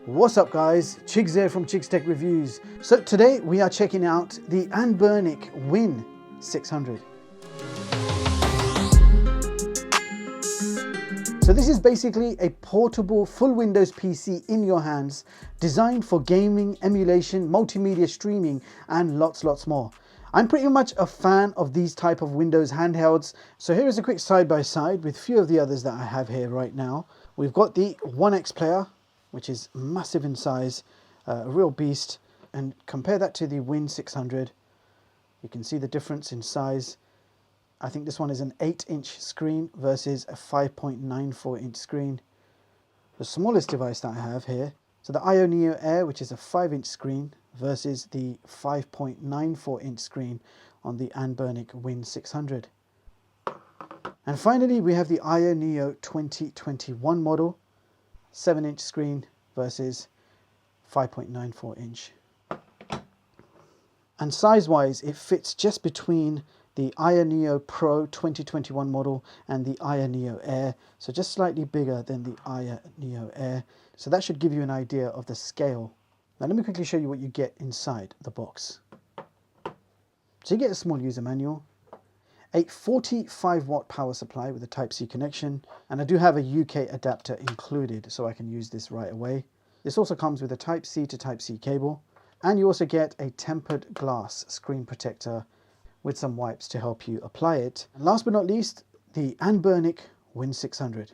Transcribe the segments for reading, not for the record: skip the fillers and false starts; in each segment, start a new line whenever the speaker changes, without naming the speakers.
What's up guys, Chigs here from Chigs Tech Reviews. So today we are checking out the Anbernic WIN 600. So this is basically a portable full Windows PC in your hands, designed for gaming, emulation, multimedia streaming and lots more. I'm pretty much a fan of these type of Windows handhelds. So here is a quick side-by-side with a few of the others that I have here right now. We've got the 1X player, which is massive in size, a real beast, and compare that to the WIN 600. You can see the difference in size. I think this one is an 8-inch screen versus a 5.94-inch screen. The smallest device that I have here, so the IO Neo Air, which is a 5-inch screen versus the 5.94-inch screen on the Anbernic WIN 600. And finally, we have the IO Neo 2021 model, 7-inch screen versus 5.94-inch. And size-wise, it fits just between the IO Neo Pro 2021 model and the IO Neo Air, so just slightly bigger than the IO Neo Air. So that should give you an idea of the scale. Now let me quickly show you what you get inside the box. So you get a small user manual, a 45-watt power supply with a Type-C connection, and I do have a UK adapter included so I can use this right away. This also comes with a Type-C to Type-C cable, and you also get a tempered glass screen protector with some wipes to help you apply it. And last but not least, the Anbernic WIN 600.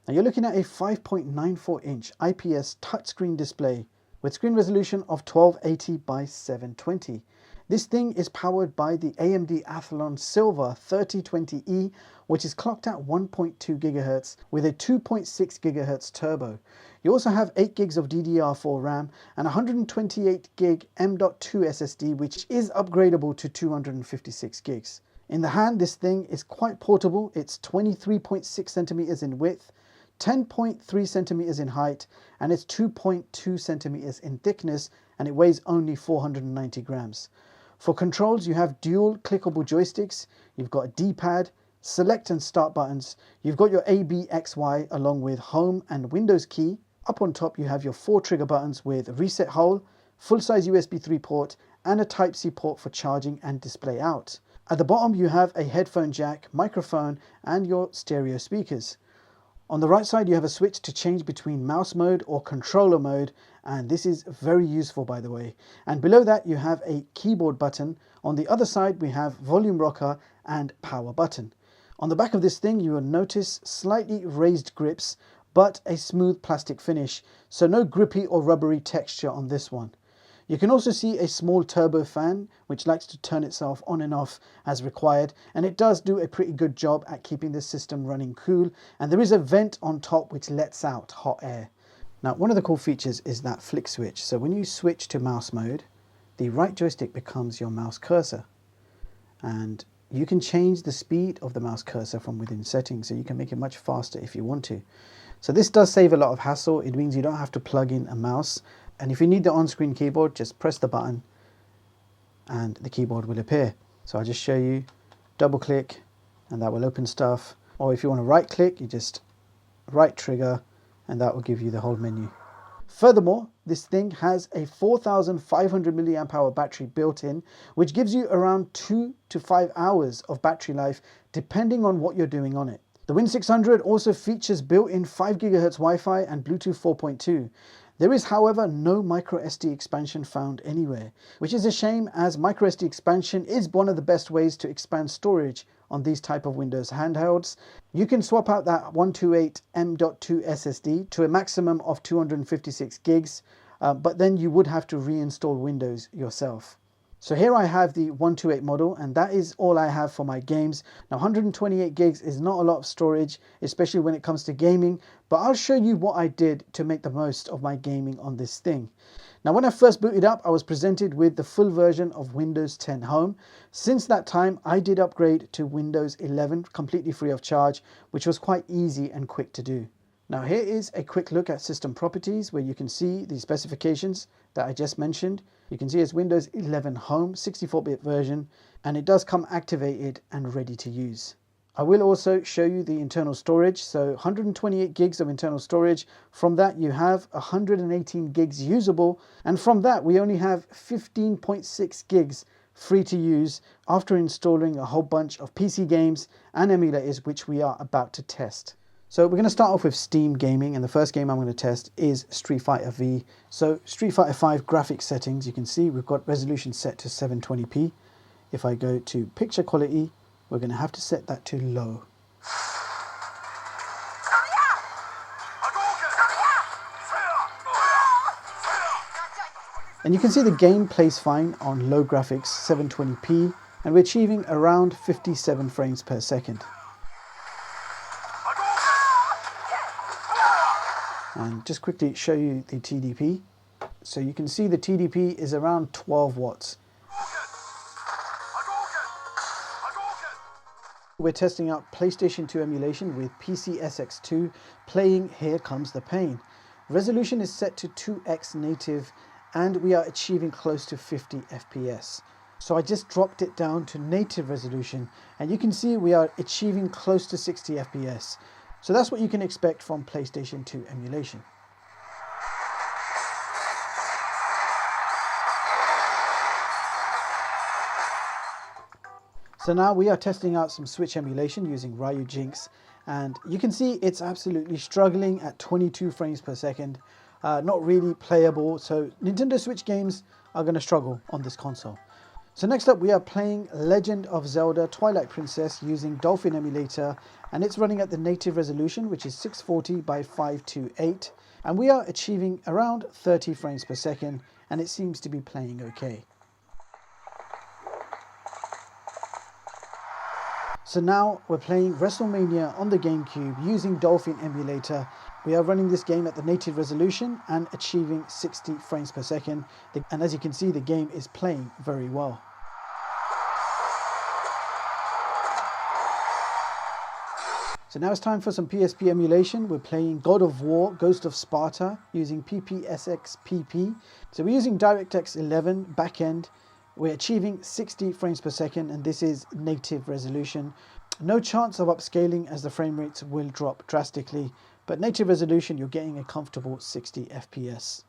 Now you're looking at a 5.94-inch IPS touchscreen display with screen resolution of 1280 by 720. This thing is powered by the AMD Athlon Silver 3020E, which is clocked at 1.2 GHz with a 2.6 GHz turbo. You also have 8 gigs of DDR4 RAM and 128 gig M.2 SSD, which is upgradable to 256 gigs. In the hand, this thing is quite portable. It's 23.6 centimeters in width, 10.3 centimeters in height, and it's 2.2 centimeters in thickness, and it weighs only 490 grams. For controls, you have dual clickable joysticks, you've got a D-pad, select and start buttons, you've got your A, B, X, Y along with home and Windows key. Up on top you have your 4 trigger buttons with reset hole, full-size USB 3 port and a Type-C port for charging and display out. At the bottom you have a headphone jack, microphone and your stereo speakers. On the right side you have a switch to change between mouse mode or controller mode, and this is very useful by the way. And below that you have a keyboard button. On the other side we have volume rocker and power button. On the back of this thing you will notice slightly raised grips but a smooth plastic finish, so no grippy or rubbery texture on this one. You can also see a small turbo fan which likes to turn itself on and off as required, and it does do a pretty good job at keeping the system running cool, and there is a vent on top which lets out hot air. Now one of the cool features is that flick switch, so when you switch to mouse mode, the right joystick becomes your mouse cursor, and you can change the speed of the mouse cursor from within settings, so you can make it much faster if you want to. So this does save a lot of hassle. It means you don't have to plug in a mouse. And if you need the on-screen keyboard, just press the button and the keyboard will appear. So I'll just show you, double click and that will open stuff. Or if you want to right click, you just right trigger and that will give you the whole menu. Furthermore, this thing has a 4,500 milliamp hour battery built in, which gives you around 2 to 5 hours of battery life, depending on what you're doing on it. The WIN 600 also features built-in 5 GHz Wi-Fi and Bluetooth 4.2. There is, however, no microSD expansion found anywhere, which is a shame, as microSD expansion is one of the best ways to expand storage on these type of Windows handhelds. You can swap out that 128 M.2 SSD to a maximum of 256 gigs, but then you would have to reinstall Windows yourself. So here I have the 128 model, and that is all I have for my games. Now 128 gigs is not a lot of storage, especially when it comes to gaming, but I'll show you what I did to make the most of my gaming on this thing. Now when I first booted up, I was presented with the full version of Windows 10 Home. Since that time, I did upgrade to Windows 11 completely free of charge, which was quite easy and quick to do. Now here is a quick look at system properties where you can see the specifications that I just mentioned. You can see it's Windows 11 Home 64-bit version, and it does come activated and ready to use. I will also show you the internal storage. So 128 gigs of internal storage. From that you have 118 gigs usable, and from that we only have 15.6 gigs free to use after installing a whole bunch of PC games and emulators which we are about to test. So we're going to start off with Steam Gaming, and the first game I'm going to test is Streetfighter V. So Streetfighter V graphics settings, you can see we've got resolution set to 720p. If I go to picture quality, we're going to have to set that to low. And you can see the game plays fine on low graphics 720p, and we're achieving around 57 frames per second. And just quickly show you the TDP. So you can see the TDP is around 12 watts. We're testing out PlayStation 2 emulation with PCSX2 playing Here Comes the Pain. Resolution is set to 2x native and we are achieving close to 50 FPS. So I just dropped it down to native resolution and you can see we are achieving close to 60 FPS. So that's what you can expect from PlayStation 2 emulation. So now we are testing out some Switch emulation using Ryu Jinx, and you can see it's absolutely struggling at 22 frames per second. Not really playable, so Nintendo Switch games are going to struggle on this console. So next up we are playing Legend of Zelda Twilight Princess using Dolphin emulator, and it's running at the native resolution which is 640 by 528, and we are achieving around 30 frames per second, and it seems to be playing okay. So now we're playing Wrestlemania on the Gamecube using Dolphin emulator. We are running this game at the native resolution and achieving 60 frames per second. And as you can see, the game is playing very well. So now it's time for some PSP emulation. We're playing God of War, Ghost of Sparta using PPSX-PP. So we're using DirectX 11 backend. We're achieving 60 frames per second and this is native resolution. No chance of upscaling as the frame rates will drop drastically, but native resolution you're getting a comfortable 60 FPS.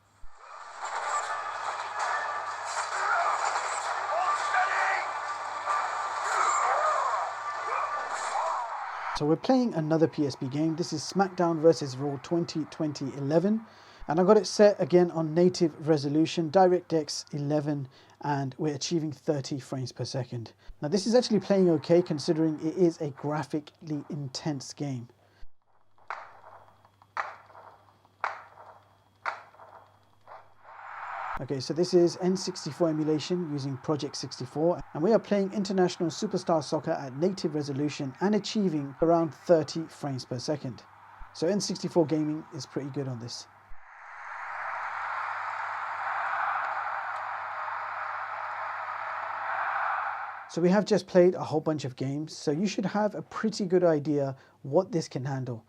So we're playing another PSP game. This is SmackDown vs. Raw 2011. And I got it set again on native resolution, DirectX 11, and we're achieving 30 frames per second. Now this is actually playing okay considering it is a graphically intense game. Okay, so this is N64 emulation using Project 64, and we are playing International Superstar Soccer at native resolution and achieving around 30 frames per second. So N64 gaming is pretty good on this. So we have just played a whole bunch of games, so you should have a pretty good idea what this can handle.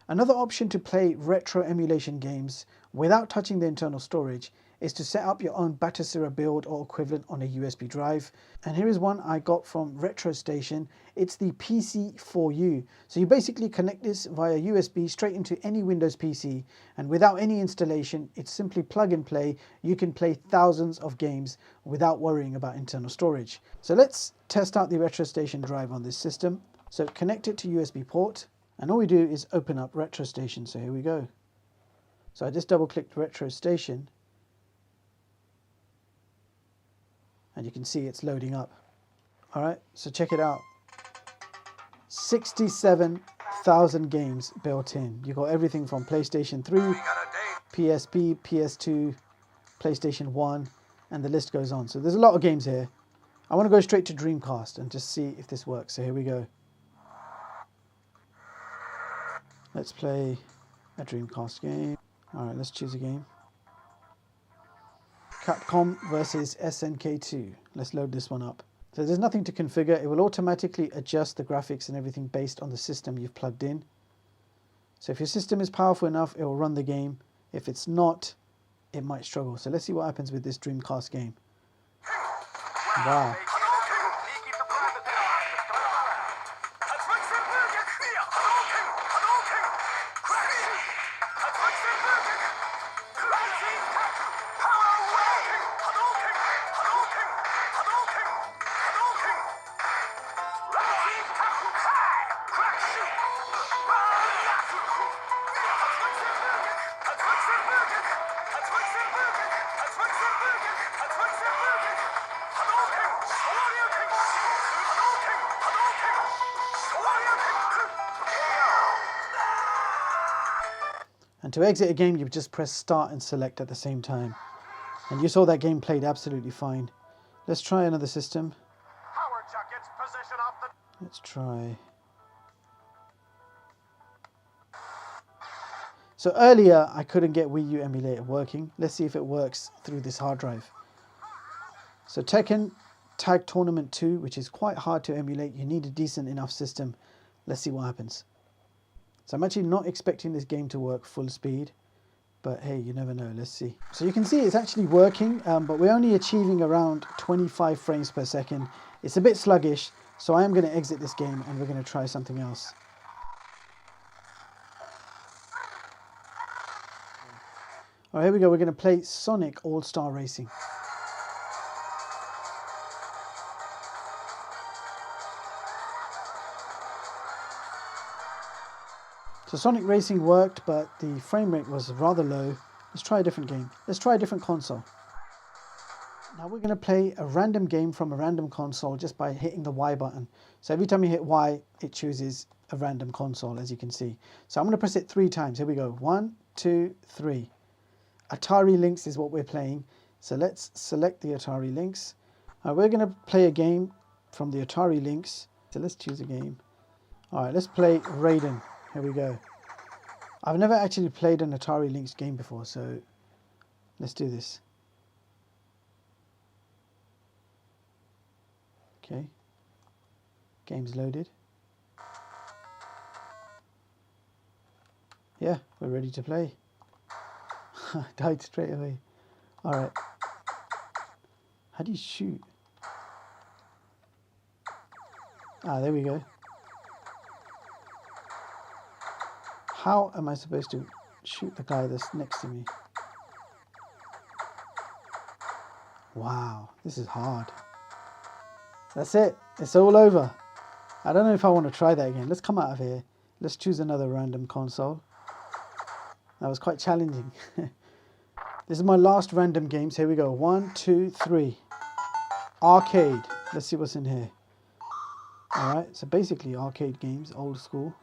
Another option to play retro emulation games without touching the internal storage is to set up your own Batasira build or equivalent on a USB drive. And here is one I got from Retrostation. It's the PC4U. So you basically connect this via USB straight into any Windows PC, and without any installation, it's simply plug and play. You can play thousands of games without worrying about internal storage. So let's test out the Retrostation drive on this system. So connect it to USB port, and all we do is open up Retrostation. So here we go. So I just double clicked Retrostation, and you can see it's loading up. All right, so check it out. 67,000 games built in. You got everything from PlayStation 3, PSP, PS2, PlayStation 1, and the list goes on. So there's a lot of games here. I want to go straight to Dreamcast and just see if this works. So here we go. Let's play a Dreamcast game. All right, let's choose a game. Capcom versus SNK2. Let's load this one up. So there's nothing to configure. It will automatically adjust the graphics and everything based on the system you've plugged in. So if your system is powerful enough, it will run the game. If it's not, it might struggle. So let's see what happens with this Dreamcast game. Wow. And to exit a game, you just press start and select at the same time. And you saw that game played absolutely fine. Let's try another system. Let's try. So earlier, I couldn't get Wii U emulator working. Let's see if it works through this hard drive. So Tekken Tag Tourment 2, which is quite hard to emulate. You need a decent enough system. Let's see what happens. So I'm actually not expecting this game to work full speed. But hey, you never know. Let's see. So you can see it's actually working, but we're only achieving around 25 frames per second. It's a bit sluggish, so I am going to exit this game and we're going to try something else. Alright, here we go. We're going to play Sonic All-Star Racing. So Sonic Racing worked, but the frame rate was rather low. Let's try a different game. Let's try a different console. Now we're going to play a random game from a random console just by hitting the Y button. So every time you hit Y, it chooses a random console, as you can see. So I'm going to press it 3 times. Here we go. 1, 2, 3. ATARI LYNX is what we're playing. So let's select the ATARI LYNX. We're going to play a game from the ATARI LYNX. So let's choose a game. Alright, let's play Raiden. Here we go. I've never actually played an ATARI LYNX game before, so let's do this. Okay. Game's loaded. Yeah, we're ready to play. Died straight away. Alright. How do you shoot? Ah, there we go. How am I supposed to shoot the guy that's next to me? Wow, this is hard. That's it. It's all over. I don't know if I want to try that again. Let's come out of here. Let's choose another random console. That was quite challenging. This is my last random games. Here we go. 1, 2, 3. Arcade. Let's see what's in here. Alright, so basically arcade games, old school.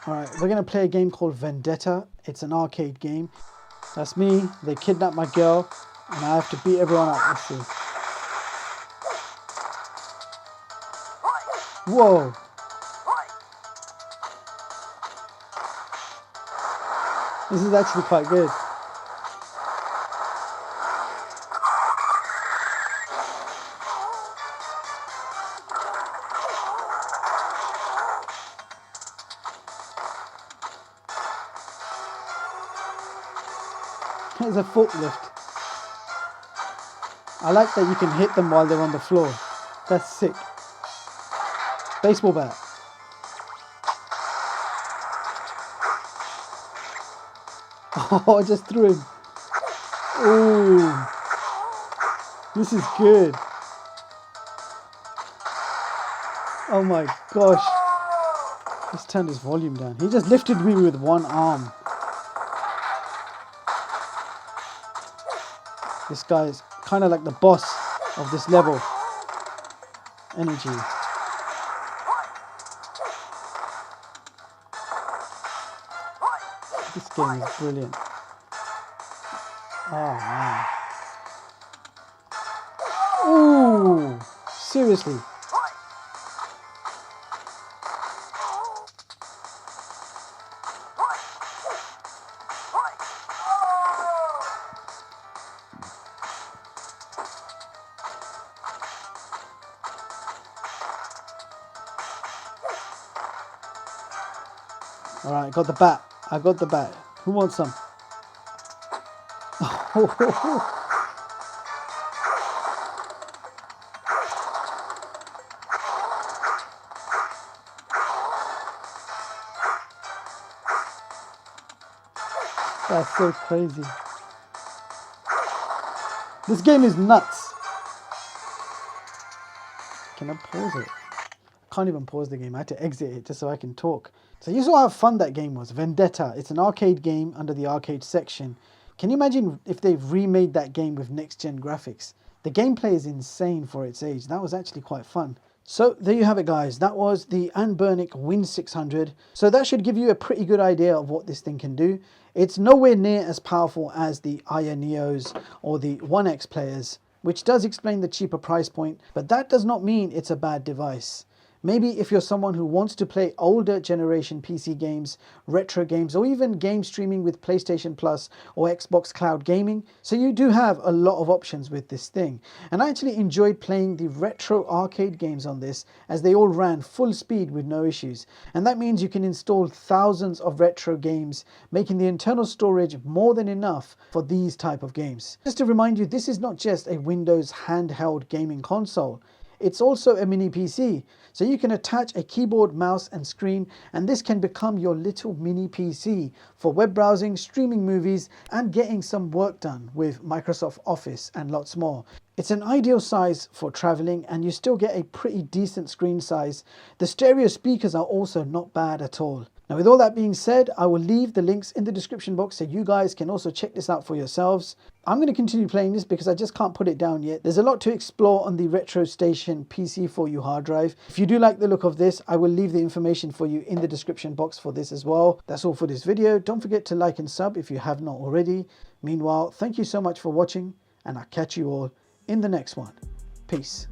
Alright, we're going to play a game called Vendetta. It's an arcade game. That's me. They kidnapped my girl and I have to beat everyone up. Let's see. Whoa. This is actually quite good. There's a forklift. I like that you can hit them while they're on the floor. That's sick. Baseball bat. Oh, I just threw him. Ooh. This is good. Oh my gosh. Let's turn this volume down. He just lifted me with one arm. This guy is kind of like the boss of this level. Energy. This game is brilliant. Oh man. Ooh, seriously. Alright, got the bat. I got the bat. Who wants some? That's so crazy. This game is nuts. Can I pause it? I can't even pause the game. I had to exit it just so I can talk. So you saw how fun that game was. Vendetta. It's an arcade game under the arcade section. Can you imagine if they've remade that game with next-gen graphics? The gameplay is insane for its age. That was actually quite fun. So there you have it, guys. That was the Anbernic WIN 600. So that should give you a pretty good idea of what this thing can do. It's nowhere near as powerful as the Aya Neos or the 1X players, which does explain the cheaper price point, but that does not mean it's a bad device. Maybe if you're someone who wants to play older generation PC games, retro games, or even game streaming with PlayStation Plus or Xbox Cloud Gaming, so you do have a lot of options with this thing. And I actually enjoyed playing the retro arcade games on this, as they all ran full speed with no issues. And that means you can install thousands of retro games, making the internal storage more than enough for these type of games. Just to remind you, this is not just a Windows handheld gaming console. It's also a mini PC, so you can attach a keyboard, mouse and screen, and this can become your little mini PC for web browsing, streaming movies and getting some work done with Microsoft Office and lots more. It's an ideal size for traveling, and you still get a pretty decent screen size. The stereo speakers are also not bad at all. Now, with all that being said, I will leave the links in the description box so you guys can also check this out for yourselves. I'm going to continue playing this because I just can't put it down yet. There's a lot to explore on the Retrostation PC4U hard drive. If you do like the look of this, I will leave the information for you in the description box for this as well. That's all for this video. Don't forget to like and sub if you have not already. Meanwhile, thank you so much for watching, and I'll catch you all in the next one. Peace.